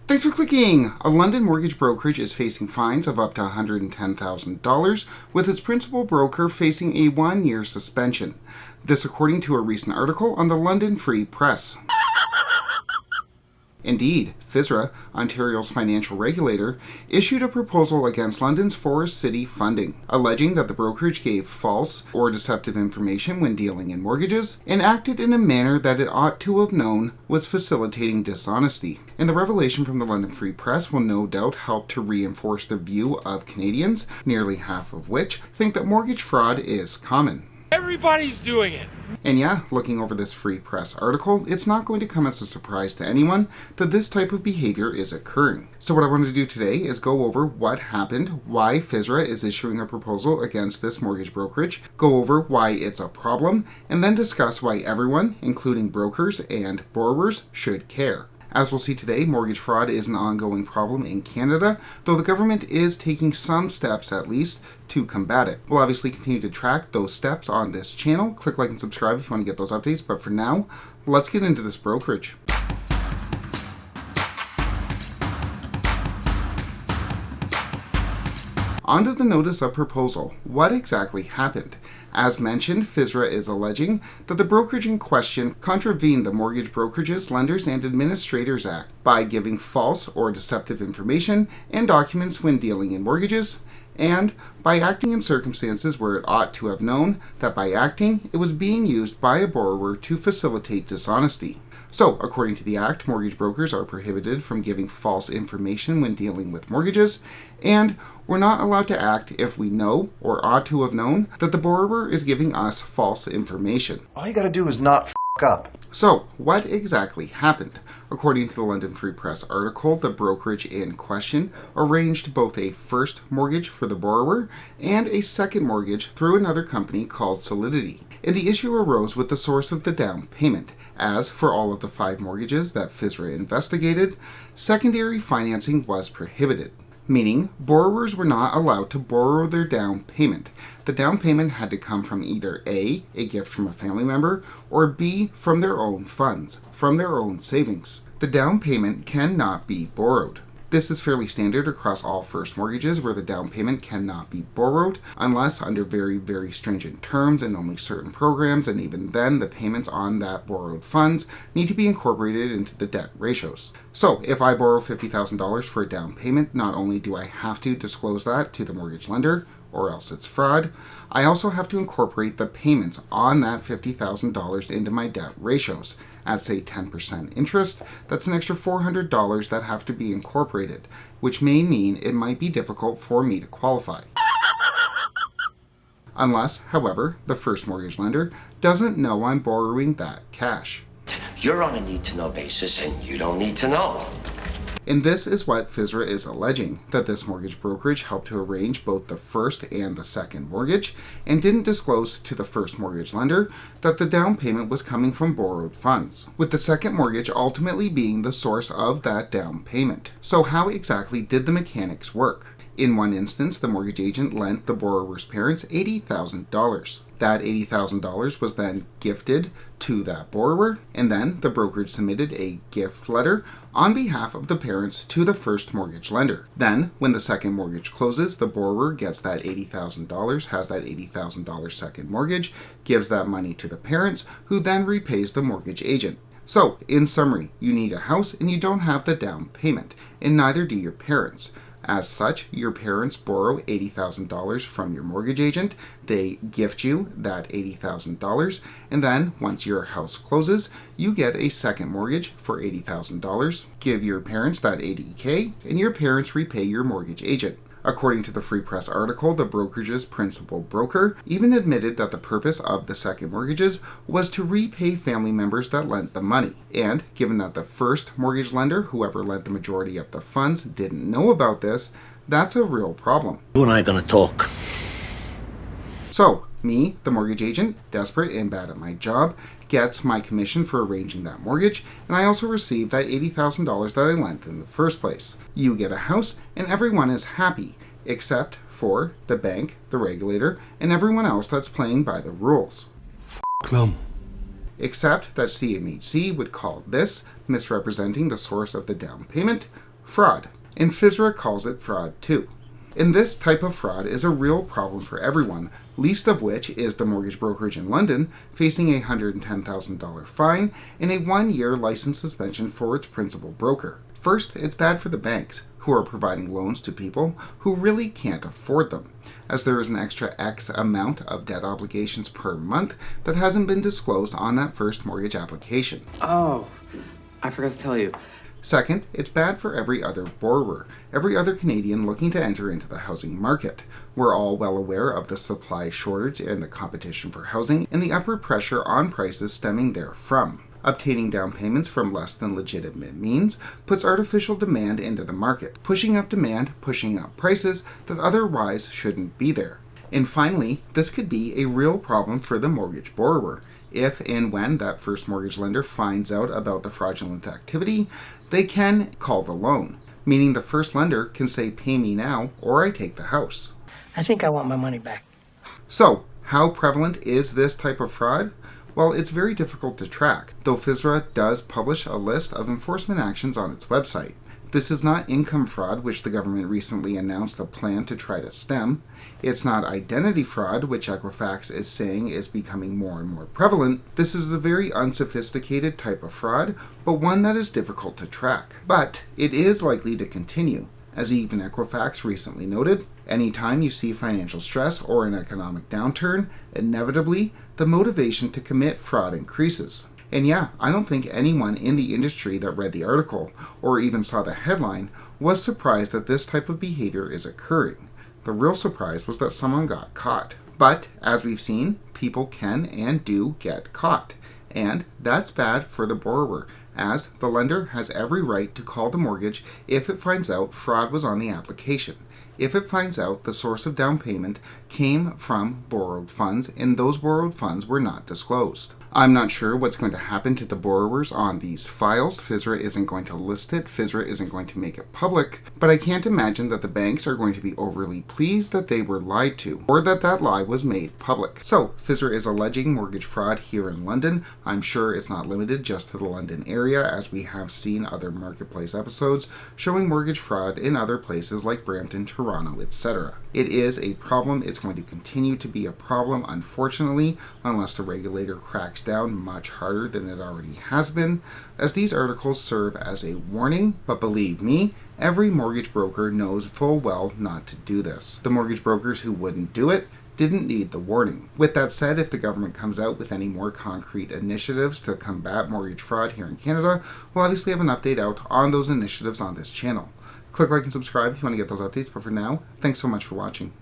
Thanks for clicking! A London mortgage brokerage is facing fines of up to $110,000, with its principal broker facing a 1-year suspension. This according to a recent article on the London Free Press. Indeed, FSRA, Ontario's financial regulator, issued a proposal against London's Forest City Funding, alleging that the brokerage gave false or deceptive information when dealing in mortgages and acted in a manner that it ought to have known was facilitating dishonesty. And the revelation from the London Free Press will no doubt help to reinforce the view of Canadians, nearly half of which think that mortgage fraud is common. Everybody's doing it. And yeah, looking over this Free Press article, it's not going to come as a surprise to anyone that this type of behavior is occurring. So what I want to do today is go over what happened, why FSRA is issuing a proposal against this mortgage brokerage, go over why it's a problem, and then discuss why everyone, including brokers and borrowers, should care. As we'll see today, mortgage fraud is an ongoing problem in Canada, though the government is taking some steps at least to combat it. We'll obviously continue to track those steps on this channel. Click like and subscribe if you want to get those updates, but for now, let's get into this brokerage. On to the notice of proposal. What exactly happened? As mentioned, FSRA is alleging that the brokerage in question contravened the Mortgage Brokerages, Lenders and Administrators Act by giving false or deceptive information and documents when dealing in mortgages, and by acting in circumstances where it ought to have known that by acting, it was being used by a borrower to facilitate dishonesty. So, according to the Act, mortgage brokers are prohibited from giving false information when dealing with mortgages, and we're not allowed to act if we know or ought to have known that the borrower is giving us false information. All you gotta do is not f*** up. So, what exactly happened? According to the London Free Press article, the brokerage in question arranged both a first mortgage for the borrower and a second mortgage through another company called Solidity. And the issue arose with the source of the down payment, as for all of the 5 mortgages that FSRA investigated, secondary financing was prohibited, meaning borrowers were not allowed to borrow their down payment. The down payment had to come from either A, a gift from a family member, or B, from their own funds, from their own savings. The down payment cannot be borrowed. This is fairly standard across all first mortgages where the down payment cannot be borrowed unless under very, very stringent terms and only certain programs, and even then the payments on that borrowed funds need to be incorporated into the debt ratios. So if I borrow $50,000 for a down payment, not only do I have to disclose that to the mortgage lender, or else it's fraud, I also have to incorporate the payments on that $50,000 into my debt ratios. At say 10% interest, that's an extra $400 that have to be incorporated, which may mean it might be difficult for me to qualify. Unless, however, the first mortgage lender doesn't know I'm borrowing that cash. You're on a need-to-know basis, and you don't need to know. And this is what FSRA is alleging, that this mortgage brokerage helped to arrange both the first and the second mortgage, and didn't disclose to the first mortgage lender that the down payment was coming from borrowed funds, with the second mortgage ultimately being the source of that down payment. So how exactly did the mechanics work? In one instance, the mortgage agent lent the borrower's parents $80,000. That $80,000 was then gifted to that borrower, and then the brokerage submitted a gift letter on behalf of the parents to the first mortgage lender. Then, when the second mortgage closes, the borrower gets that $80,000, has that $80,000 second mortgage, gives that money to the parents, who then repays the mortgage agent. So, in summary, you need a house and you don't have the down payment, and neither do your parents. As such, your parents borrow $80,000 from your mortgage agent, they gift you that $80,000, and then once your house closes, you get a second mortgage for $80,000, give your parents that $80K, and your parents repay your mortgage agent. According to the Free Press article, the brokerage's principal broker even admitted that the purpose of the second mortgages was to repay family members that lent the money. And given that the first mortgage lender, whoever lent the majority of the funds, didn't know about this, that's a real problem. You and I are gonna talk. So, me, the mortgage agent, desperate and bad at my job, gets my commission for arranging that mortgage, and I also receive that $80,000 that I lent in the first place. You get a house, and everyone is happy, except for the bank, the regulator, and everyone else that's playing by the rules. Except that CMHC would call this misrepresenting the source of the down payment fraud. And FSRA calls it fraud too. And this type of fraud is a real problem for everyone, least of which is the mortgage brokerage in London, facing a $110,000 fine and a 1-year license suspension for its principal broker. First, it's bad for the banks, who are providing loans to people who really can't afford them, as there is an extra X amount of debt obligations per month that hasn't been disclosed on that first mortgage application. Oh, I forgot to tell you. Second, it's bad for every other borrower, every other Canadian looking to enter into the housing market. We're all well aware of the supply shortage and the competition for housing and the upward pressure on prices stemming therefrom. Obtaining down payments from less than legitimate means puts artificial demand into the market, pushing up demand, pushing up prices that otherwise shouldn't be there. And finally, this could be a real problem for the mortgage borrower. If and when that first mortgage lender finds out about the fraudulent activity, they can call the loan, meaning the first lender can say, "Pay me now or I take the house." I think I want my money back. So, how prevalent is this type of fraud? Well, it's very difficult to track, though FSRA does publish a list of enforcement actions on its website. This is not income fraud, which the government recently announced a plan to try to stem. It's not identity fraud, which Equifax is saying is becoming more and more prevalent. This is a very unsophisticated type of fraud, but one that is difficult to track. But it is likely to continue. As even Equifax recently noted, anytime you see financial stress or an economic downturn, inevitably, the motivation to commit fraud increases. And yeah, I don't think anyone in the industry that read the article, or even saw the headline, was surprised that this type of behavior is occurring. The real surprise was that someone got caught. But, as we've seen, people can and do get caught. And that's bad for the borrower, as the lender has every right to call the mortgage if it finds out fraud was on the application. If it finds out the source of down payment came from borrowed funds and those borrowed funds were not disclosed. I'm not sure what's going to happen to the borrowers on these files. FSRA isn't going to list it. FSRA isn't going to make it public. But I can't imagine that the banks are going to be overly pleased that they were lied to or that that lie was made public. So, FSRA is alleging mortgage fraud here in London. I'm sure it's not limited just to the London area, as we have seen other marketplace episodes showing mortgage fraud in other places like Brampton, Toronto, etc. It is a problem. It's going to continue to be a problem, unfortunately, unless the regulator cracks down much harder than it already has been, as these articles serve as a warning. But believe me, every mortgage broker knows full well not to do this. The mortgage brokers who wouldn't do it didn't need the warning. With that said, if the government comes out with any more concrete initiatives to combat mortgage fraud here in Canada, we'll obviously have an update out on those initiatives on this channel. Click like and subscribe if you want to get those updates, but for now, thanks so much for watching.